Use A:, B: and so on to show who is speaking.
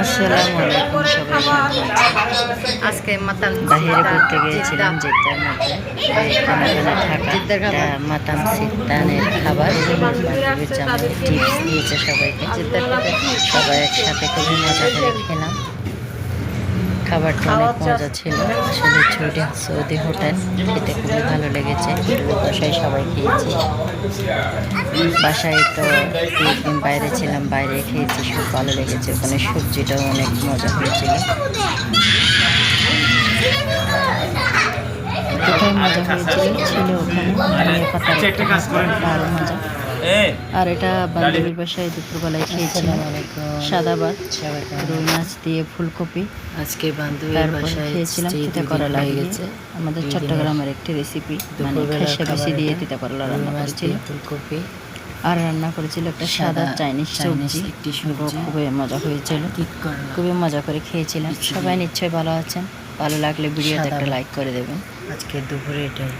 A: আসসালামু আলাইকুম, সবাই ভালো আছেন? আজকে মাতাম বাহিরে ঘুরতে গিয়েছিলাম জেদ্দার মধ্যে। এখানে থাকা মাতাম সিদ্দানের খাবার টিপস দিয়েছে সবাইকে। সবাই একসাথে খুবই মজা করে খেলাম। খাবারটা অনেক মজা ছিল। আসলে সৌদি হোটেল, খেতে খুবই ভালো লেগেছে। বাসায় সবাই খেয়েছি। বাসায় তো একদিন বাইরে ছিলাম, বাইরে খেয়েছি, খুব ভালো লেগেছে। ওখানে সবজিটাও অনেক মজা হয়েছিল। কোথায় মজা হয়েছিল ছিল ওখানে ধনিয়া পাতা, আরও মজা। আর এটা বান্ধবীর বাসায় দুপুরবেলায় খেয়েছিলাম সাদা ভাত, রুই মাছ দিয়ে ফুলকপি। আজকে বান্ধবীর বাসায় খেয়েছিলাম তিতা করলা গেছে। আমাদের চট্টগ্রামের একটি রেসিপি, মানে খেসা বেশি দিয়ে তিতা করলা রান্না করেছিল ফুলকপি। আর রান্না করেছিল একটা সাদা চাইনিজ সবজি, খুবই মজা হয়েছিল। খুবই মজা করে খেয়েছিলাম। সবাই নিশ্চয়ই ভালো আছেন। ভালো লাগলে ভিডিওতে একটা লাইক করে দেবেন। আজকে দুপুরে এটাই।